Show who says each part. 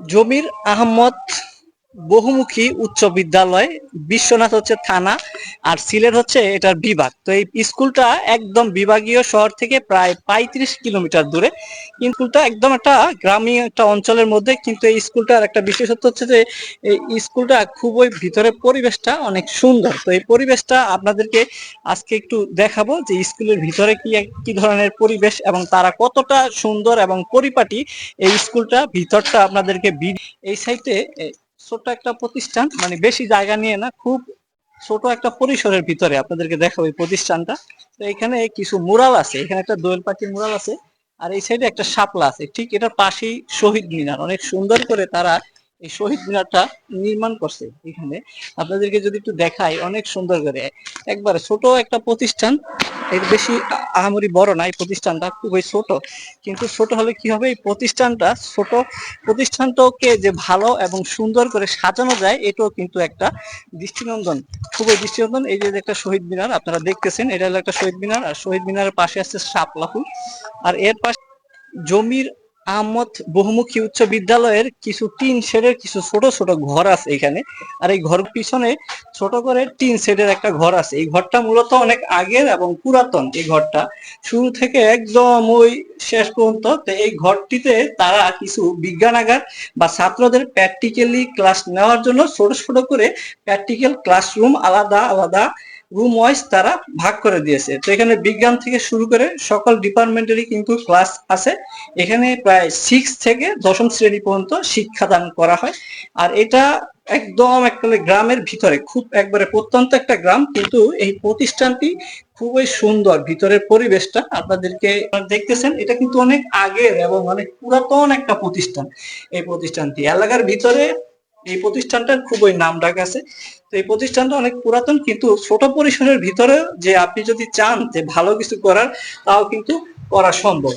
Speaker 1: জমির আহমদ বহুমুখী উচ্চ বিদ্যালয়, বিশ্বনাথ হচ্ছে থানা, আর সিলেট হচ্ছে এটার বিভাগ। তো এই স্কুলটা একদম বিভাগীয় শহর থেকে প্রায় 35 কিলোমিটার দূরে। কিন্তু স্কুলটা একদম একটা গ্রামীণ একটা অঞ্চলের মধ্যে। কিন্তু এই স্কুলটার একটা বিশেষত্ব হচ্ছে যে এই স্কুলটা খুবই ভিতরে পরিবেশটা অনেক সুন্দর। তো এই পরিবেশটা আপনাদেরকে আজকে একটু দেখাবো যে স্কুলের ভিতরে কি কি ধরনের পরিবেশ এবং তারা কতটা সুন্দর এবং পরিপাটি। এই স্কুলটা ভিতরটা আপনাদেরকে এই সাইটে ছোট একটা প্রতিষ্ঠান, মানে বেশি জায়গা নিয়ে না, খুব ছোট একটা পরিসরের ভিতরে আপনাদেরকে দেখাবো এই প্রতিষ্ঠানটা। তো এখানে কিছু মুরাল আছে, এখানে একটা দোয়েল পাখির মুরাল আছে, আর এই সাইডে একটা শাপলা আছে। ঠিক এটার পাশেই শহীদ মিনার, অনেক সুন্দর করে তারা এই শহীদ মিনারটা নির্মাণ করছে। এখানে আপনাদেরকে যদি একটু দেখাই, অনেক সুন্দর করে, একবারে ছোট একটা প্রতিষ্ঠান, এর বেশি আহামরি বড় না। এই প্রতিষ্ঠানটা খুবই ছোট, কিন্তু ছোট হলে কি হবে, এই প্রতিষ্ঠানটা ছোট প্রতিষ্ঠানটাকে যে ভালো এবং সুন্দর করে সাজানো যায়, এটাও কিন্তু একটা দৃষ্টিনন্দন, খুবই দৃষ্টিনন্দন। এই যে একটা শহীদ মিনার আপনারা দেখতেছেন, এটা হলো একটা শহীদ মিনার, আর শহীদ মিনারের পাশে আছে শাপলা ফুল। আর এর পাশে জমির আহমদ বহুমুখী উচ্চ বিদ্যালয়ের কিছু টিন শেডের কিছু ছোট ছোট ঘর আছে এখানে। আর এই ঘর পিছনে ছোট করে টিন শেডের একটা ঘর আছে। এই ঘরটা মূলত অনেক আগের এবং পুরাতন। এই ঘরটা শুরু থেকে একদম ওই শেষ পর্যন্ত। তো এই ঘরটিতে তারা কিছু বিজ্ঞানাগার বা ছাত্রদের প্র্যাকটিক্যালি ক্লাস নেওয়ার জন্য ছোট ছোট করে প্র্যাকটিক্যাল ক্লাসরুম আলাদা আলাদা রুম ওয়াইজ তারা ভাগ করে দিয়েছে। তো এখানে বিজ্ঞান থেকে শুরু করে সকল ডিপার্টমেন্টেরই কিন্তু ক্লাস আছে। এখানে প্রায় 6 থেকে 10ম শ্রেণী পর্যন্ত শিক্ষাদান করা হয়। আর এটা একদম একটা গ্রামের ভিতরে, খুব একবারে প্রত্যন্ত একটা গ্রাম, কিন্তু এই প্রতিষ্ঠানটি খুবই সুন্দর। ভিতরের পরিবেশটা আপনাদেরকে দেখতেছেন, এটা কিন্তু অনেক আগের এবং অনেক পুরাতন একটা প্রতিষ্ঠান। এই প্রতিষ্ঠানটি এলাকার ভিতরে এই প্রতিষ্ঠানটার খুবই নাম ডাক আছে। তো এই প্রতিষ্ঠানটা অনেক পুরাতন, কিন্তু ছোট পরিসরের ভিতরে যে আপনি যদি চান যে ভালো কিছু করার, তাও কিন্তু করা সম্ভব।